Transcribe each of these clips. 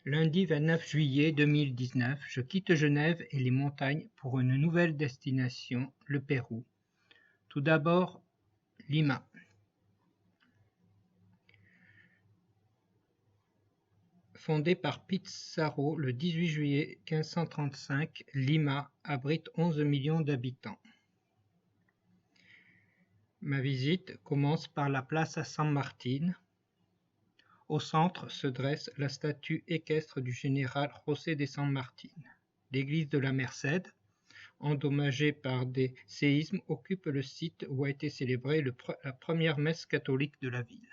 Lundi 29 juillet 2019, je quitte Genève et les montagnes pour une nouvelle destination, le Pérou. Tout d'abord, Lima. Fondée par Pizarro le 18 juillet 1535, Lima abrite 11 millions d'habitants. Ma visite commence par la place San Martín. Au centre se dresse la statue équestre du général José de San Martín. L'église de la Merced, endommagée par des séismes, occupe le site où a été célébrée la première messe catholique de la ville.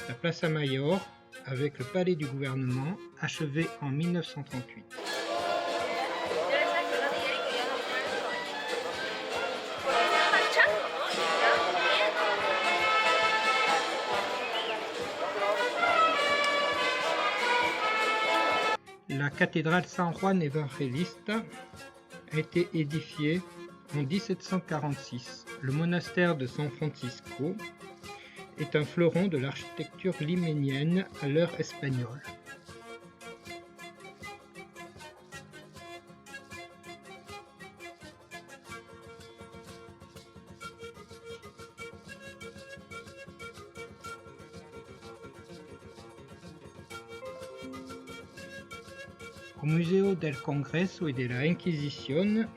La Plaza Mayor, avec le palais du gouvernement, achevé en 1938. La cathédrale San Juan Evangelista a été édifiée en 1746. Le monastère de San Francisco est un fleuron de l'architecture liménienne à l'heure espagnole. Au Museo del Congreso et de la Inquisition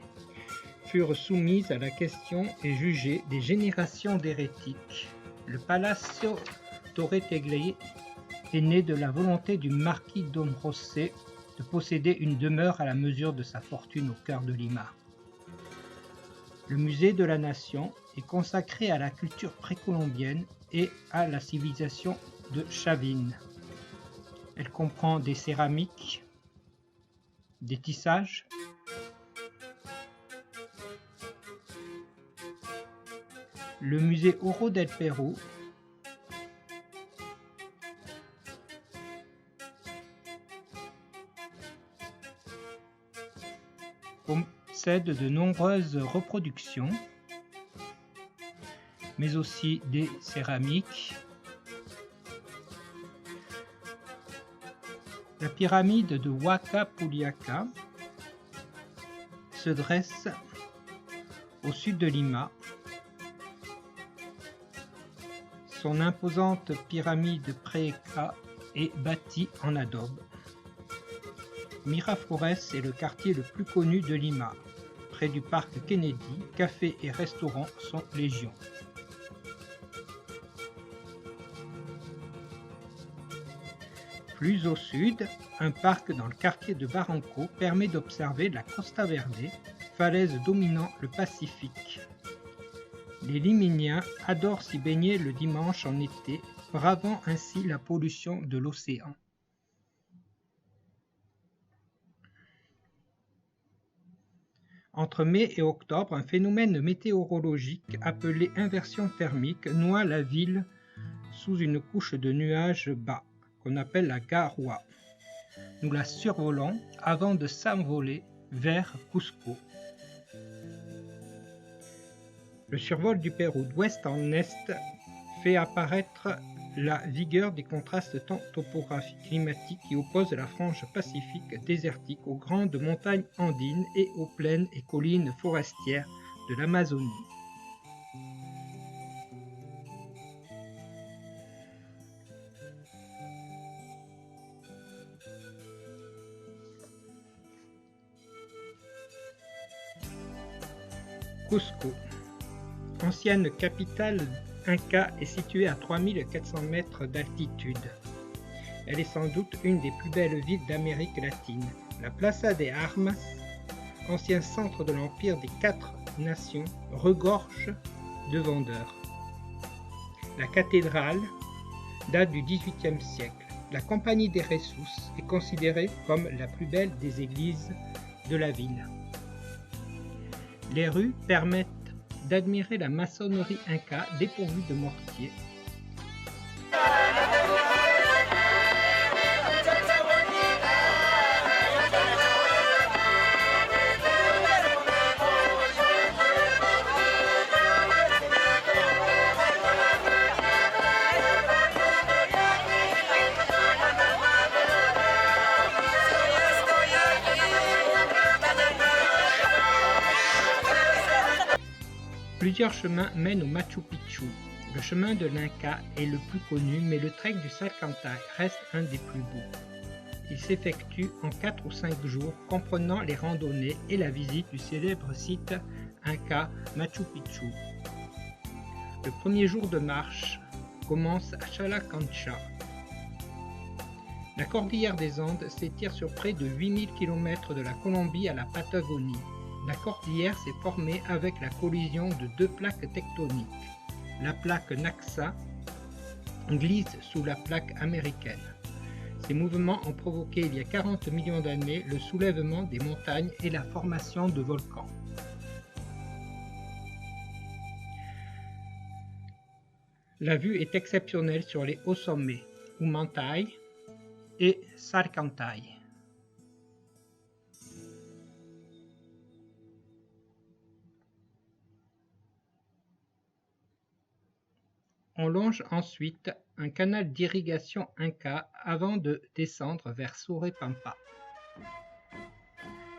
furent soumises à la question et jugées des générations d'hérétiques. Le Palacio Torre Tagle est né de la volonté du marquis Don José de posséder une demeure à la mesure de sa fortune au cœur de Lima. Le musée de la Nation est consacré à la culture précolombienne et à la civilisation de Chavin. Elle comprend des céramiques, des tissages, le musée Oro del Pérou, possède de nombreuses reproductions, mais aussi des céramiques. La pyramide de Huaca Puliaca se dresse au sud de Lima. Son imposante pyramide pré-Inca est bâtie en adobe. Miraflores est le quartier le plus connu de Lima. Près du parc Kennedy, cafés et restaurants sont légion. Plus au sud, un parc dans le quartier de Barranco permet d'observer la Costa Verde, falaise dominant le Pacifique. Les Liméniens adorent s'y baigner le dimanche en été, bravant ainsi la pollution de l'océan. Entre mai et octobre, un phénomène météorologique appelé inversion thermique noie la ville sous une couche de nuages bas, qu'on appelle la garua. Nous la survolons avant de s'envoler vers Cusco. Le survol du Pérou d'ouest en est fait apparaître la vigueur des contrastes topographiques climatiques qui opposent la frange pacifique désertique aux grandes montagnes andines et aux plaines et collines forestières de l'Amazonie. Cusco, ancienne capitale Inca, est située à 3400 mètres d'altitude. Elle est sans doute une des plus belles villes d'Amérique latine. La Plaza de Armas, ancien centre de l'Empire des 4 nations, regorge de vendeurs. La cathédrale date du XVIIIe siècle. La Compagnie de Jesus est considérée comme la plus belle des églises de la ville. Les rues permettent d'admirer la maçonnerie inca dépourvue de mortier. Plusieurs chemins mènent au Machu Picchu. Le chemin de l'Inca est le plus connu, mais le trek du Salcantay reste un des plus beaux. Il s'effectue en 4 ou 5 jours, comprenant les randonnées et la visite du célèbre site Inca Machu Picchu. Le premier jour de marche commence à Chalacáncha. La cordillère des Andes s'étire sur près de 8000 km de la Colombie à la Patagonie. La cordillère s'est formée avec la collision de deux plaques tectoniques. La plaque Naxa glisse sous la plaque américaine. Ces mouvements ont provoqué il y a 40 millions d'années le soulèvement des montagnes et la formation de volcans. La vue est exceptionnelle sur les hauts sommets, Humantay et Salcantay. On longe ensuite un canal d'irrigation Inca avant de descendre vers Sorépampa.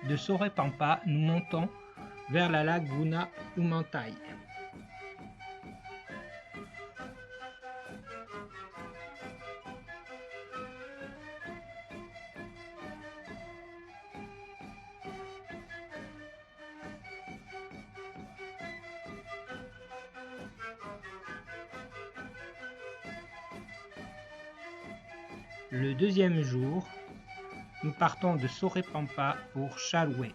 De Sorépampa, nous montons vers la laguna Humantay. Le deuxième jour, nous partons de Sorépampa pour Chalhué.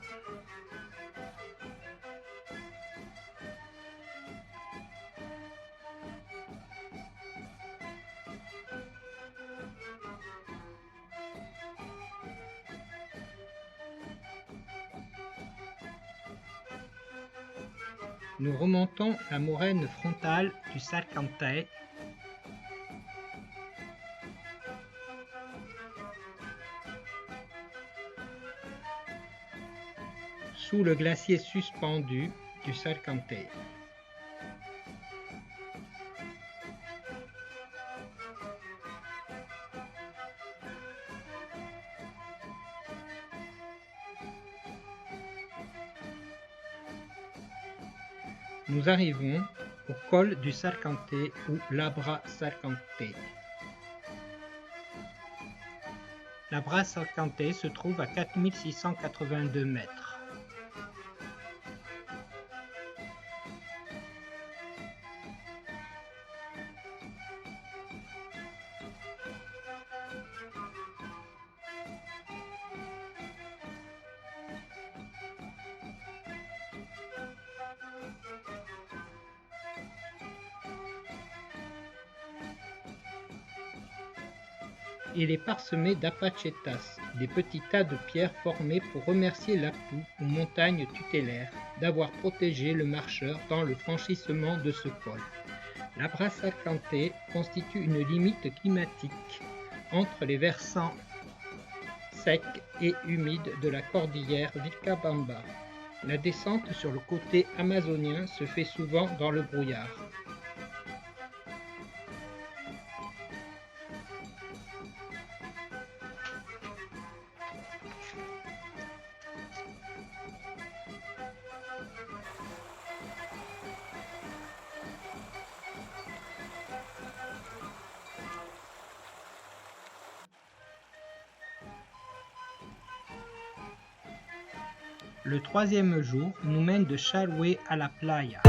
Nous remontons la moraine frontale du Salcantay. Sous le glacier suspendu du Salcantay. Nous arrivons au col du Salcantay ou Labra Salcantay. Labra Salcantay se trouve à 4682 mètres. Il est parsemé d'apachetas, des petits tas de pierres formés pour remercier l'Apu ou montagne tutélaire d'avoir protégé le marcheur dans le franchissement de ce col. Labra Salcantay constitue une limite climatique entre les versants secs et humides de la cordillère Vilcabamba. La descente sur le côté amazonien se fait souvent dans le brouillard. Le troisième jour nous mène de Chalhué à la playa.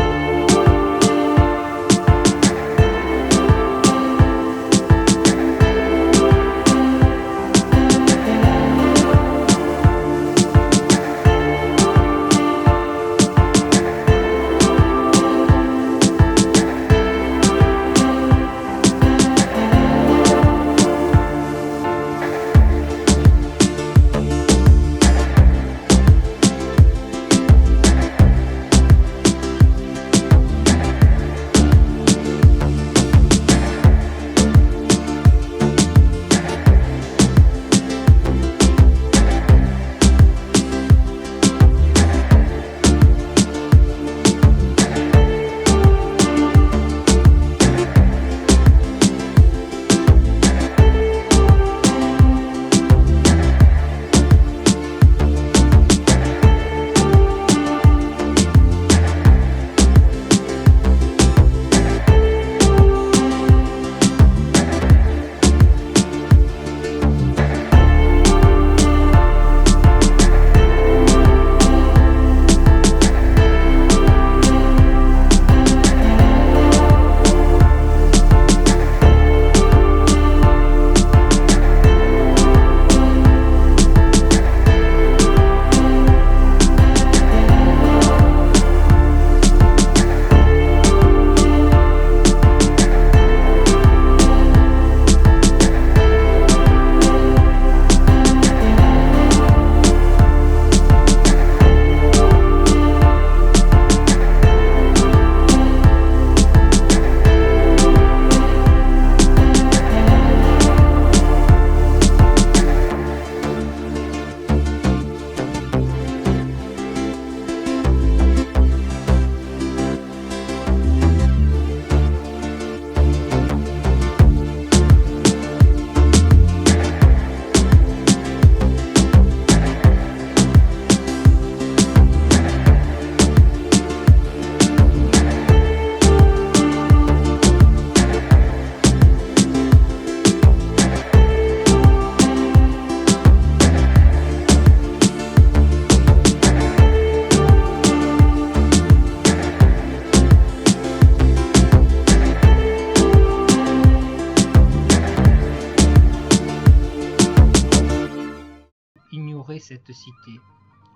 cette cité.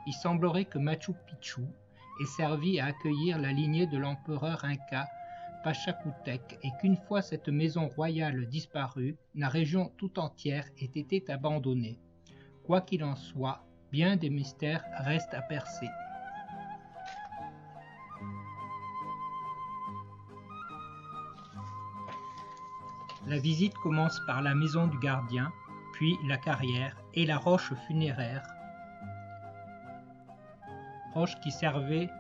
Il semblerait que Machu Picchu ait servi à accueillir la lignée de l'empereur inca Pachacútec et qu'une fois cette maison royale disparue, la région tout entière ait été abandonnée. Quoi qu'il en soit, bien des mystères restent à percer. La visite commence par la maison du gardien, puis la carrière et la roche funéraire, roche qui servait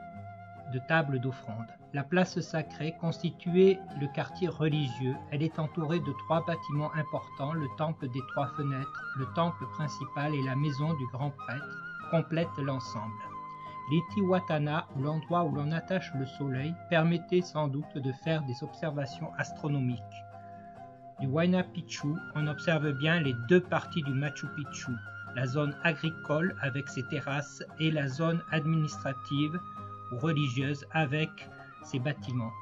de table d'offrande. La place sacrée constituait le quartier religieux. Elle est entourée de 3 bâtiments importants, le temple des 3 fenêtres, le temple principal et la maison du grand prêtre, complètent l'ensemble. L'Itihuatana, ou l'endroit où l'on attache le soleil, permettait sans doute de faire des observations astronomiques. Du Huayna Picchu, on observe bien les 2 parties du Machu Picchu, la zone agricole avec ses terrasses et la zone administrative ou religieuse avec ses bâtiments.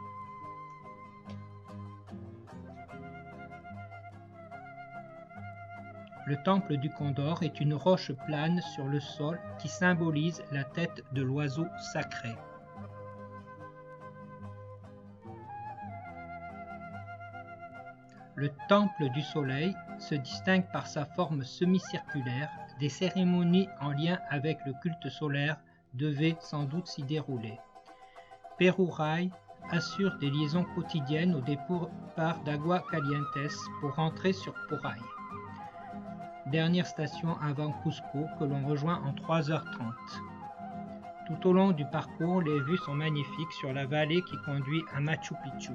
Le temple du Condor est une roche plane sur le sol qui symbolise la tête de l'oiseau sacré. Le temple du soleil se distingue par sa forme semi-circulaire. Des cérémonies en lien avec le culte solaire devaient sans doute s'y dérouler. Peruray assure des liaisons quotidiennes au départ d'Aguascalientes pour rentrer sur Puray. Dernière station avant Cusco que l'on rejoint en 3h30. Tout au long du parcours, les vues sont magnifiques sur la vallée qui conduit à Machu Picchu.